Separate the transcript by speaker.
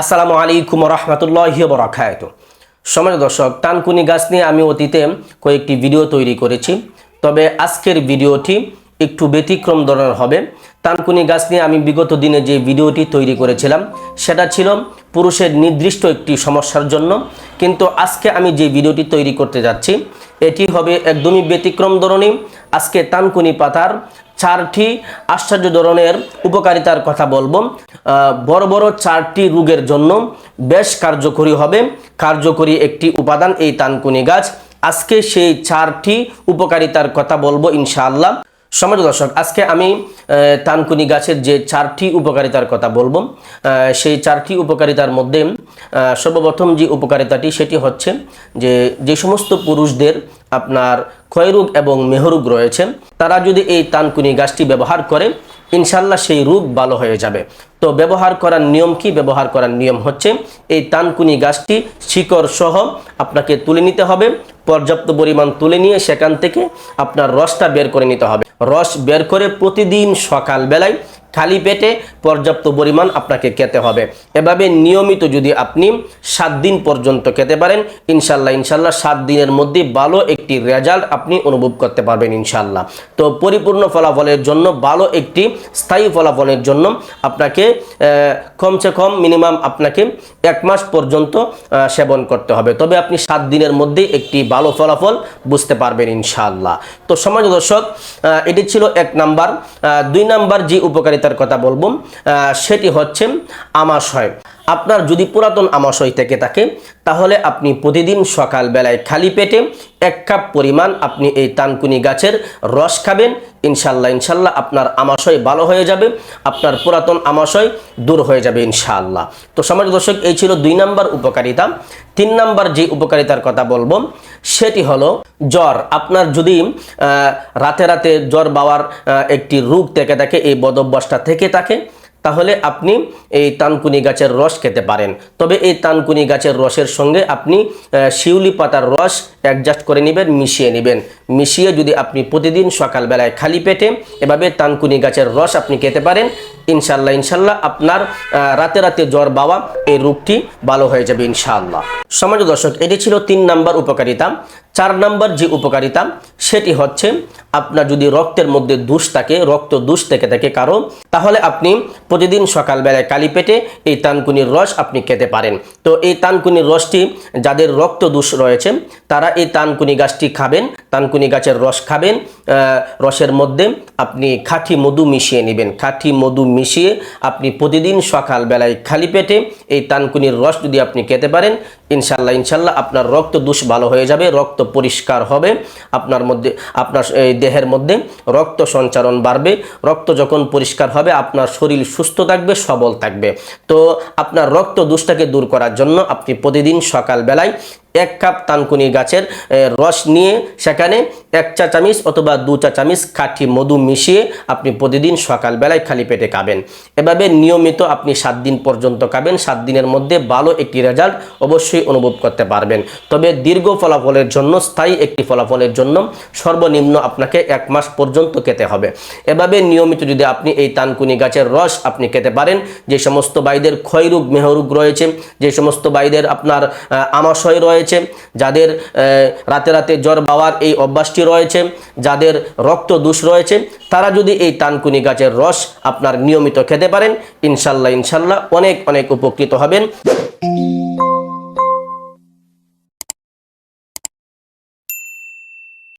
Speaker 1: আসসালামু আলাইকুম রহমতুল্লাহি ওয়া বারাকাতুহু। সম্মানিত দর্শক, তানকুনি গাছ নিয়ে আমি অতীতে কয়েকটি ভিডিও তৈরি করেছি, তবে আজকের ভিডিওটি একটু ব্যতিক্রম ধরনের হবে। তানকুনি গাছ নিয়ে আমি বিগত দিনে যে ভিডিওটি তৈরি করেছিলাম সেটা ছিল পুরুষের নির্দিষ্ট একটি সমস্যার জন্য, কিন্তু আজকে আমি যে ভিডিওটি তৈরি করতে যাচ্ছি এটি হবে একদমই ব্যতিক্রম ধরনের। আজকে তানকুনি পাতার 4টি আশ্চর্য ধরনের উপকারিতার কথা বলবো। বড় বড় 4টি রোগের জন্য বেশ কার্যকরী হবে, কার্যকরী একটি উপাদান এই তানকুনি গাছ। আজকে সেই 4টি উপকারিতার কথা বলবো ইনশাআল্লাহ। সম্মানিত দর্শক, আজকে আমি তানকুনি গাছের যে 4টি উপকারিতার কথা বলবো, সেই 4টি উপকারিতার মধ্যে সর্বপ্রথম যে উপকারিতাটি সেটি হচ্ছে যে সমস্ত পুরুষদের আপনার ক্ষয়রোগ এবং মেহরোগ রয়েছে, তারা যদি এই তানকুনি গাছটি ব্যবহার করে ইনশাল্লাহ সেই রোগ ভালো হয়ে যাবে। তো ব্যবহার করার নিয়ম কি? ব্যবহার করার নিয়ম হচ্ছে এই তানকুনি গাছটি শিকড় সহ আপনাকে তুলে নিতে হবে। পর্যাপ্ত পরিমাণ তুলে নিয়ে সেখান থেকে আপনার রসটা বের করে নিতে হবে। রস বের করে প্রতিদিন সকালবেলায় খালি পেটে পর্যাপ্ত পরিমাণ আপনাকে খেতে হবে। এভাবে নিয়মিত যদি আপনি 7 দিন পর্যন্ত খেতে পারেন ইনশাল্লাহ 7 দিনের মধ্যে ভালো একটি রেজাল্ট আপনি অনুভব করতে পারবেন ইনশাল্লাহ। তো পরিপূর্ণ ফলাফলের জন্য, ভালো একটি স্থায়ী ফলাফলের জন্য আপনাকে কমসে কম মিনিমাম আপনাকে 1 মাস পর্যন্ত সেবন করতে হবে, তবে আপনি 7 দিনের মধ্যে একটি ভালো ফলাফল বুঝতে পারবেন ইনশাআল্লাহ। তো সম্মানিত দর্শক, এটি ছিল 1 নাম্বার। 2 নাম্বার যে উপকারিতার কথা বলবো সেটি হচ্ছে আমাশয়। আপনার যদি পুরাতন আমাশয় থেকে থাকে তাহলে আপনি প্রতিদিন সকালবেলায় খালি পেটে 1 কাপ পরিমাণ আপনি এই তানকুনি গাছের রস খাবেন ইনশাল্লাহ আপনার আমাশয় ভালো হয়ে যাবে, আপনার পুরাতন আমাশয় দূর হয়ে যাবে ইনশাআল্লাহ। তো সম্মানিত দর্শক, এই ছিল 2 নাম্বার উপকারিতা। 3 নাম্বার যে উপকারিতার কথা বলবো সেটি হলো জ্বর। আপনার যদি রাতে রাতে জ্বর বাওয়ার একটি রোগ থেকে থাকে, এই বদভ্যাসটা থেকে থাকে, তাহলে আপনি এই তানকুনি গাছের রস খেতে পারেন। তবে এই তানকুনি গাছের রসের সঙ্গে আপনি শিউলি পাতার রস অ্যাডজাস্ট করে নেবেন, মিশিয়ে যদি আপনি প্রতিদিন সকালবেলায় খালি পেটে এভাবে তানকুনি গাছের রস আপনি খেতে পারেন ইনশাল্লাহ আপনার রাতে রাতে জ্বর বাওয়া এই রোগটি ভালো হয়ে যাবে ইনশাআল্লাহ। সম্মানিত দর্শক, এটি ছিল 3 নাম্বার উপকারিতা। 4 নাম্বার যে উপকারিতা সেটি হচ্ছে আপনার যদি রক্তের মধ্যে দোষ থাকে, রক্ত দোষ থেকে থাকে কারো, তাহলে আপনি প্রতিদিন সকালবেলায় খালি পেটে এই তানকুনির রস আপনি খেতে পারেন। তো এই তানকুনির রসটি যাদের রক্ত দোষ রয়েছে তারা এই তানকুনি গাছটি খাবেন, তানকুনি গাছের রস খাবেন। রসের মধ্যে আপনি খাঁটি মধু মিশিয়ে নেবেন, খাঁটি মধু মিশিয়ে আপনি প্রতিদিন সকালবেলায় খালি পেটে এই তানকুনির রস যদি আপনি খেতে পারেন ইনশাল্লাহ আপনার রক্ত দোষ ভালো হয়ে যাবে, রক্ত পরিষ্কার হবে, আপনার এই দেহের মধ্যে রক্ত সঞ্চারণ বাড়বে। রক্ত যখন পরিষ্কার হবে আপনার শরীর সুস্থ থাকবে, সবল থাকবে। তো আপনার রক্ত দোষটাকে দূর করার জন্য আপনি প্রতিদিন সকালবেলায় 1 কাপ তানকুনি গাছের রস নিয়ে সেখানে 1 চা চামচ অথবা 2 চা চামচ খাঁটি মধু মিশিয়ে আপনি প্রতিদিন সকালবেলায় খালি পেটে খাবেন। এভাবে নিয়মিত আপনি 7 দিন পর্যন্ত খাবেন। 7 দিনের মধ্যে ভালো একটি রেজাল্ট অবশ্যই অনুভব করতে পারবেন। তবে দীর্ঘ ফলাফলের জন্য, স্থায়ী একটি ফলাফলের জন্য সর্বনিম্ন আপনাকে 1 মাস পর্যন্ত খেতে হবে। এভাবে নিয়মিত যদি আপনি এই তানকুনি গাছের রস আপনি খেতে পারেন, যে সমস্ত ভাইদের ক্ষয়রোগ মেহরোগ রয়েছে, যে সমস্ত ভাইদের আপনার আমাশয় রয়েছে, যাদের রাতে রাতে জ্বর বাওয়ার এই অভ্যাসটি রয়েছে, যাদের রক্ত দোষ রয়েছে, তারা যদি এই তানকুনি গাছের রস আপনার নিয়মিত খেতে পারেন ইনশাল্লাহ অনেক উপকৃত হবেন।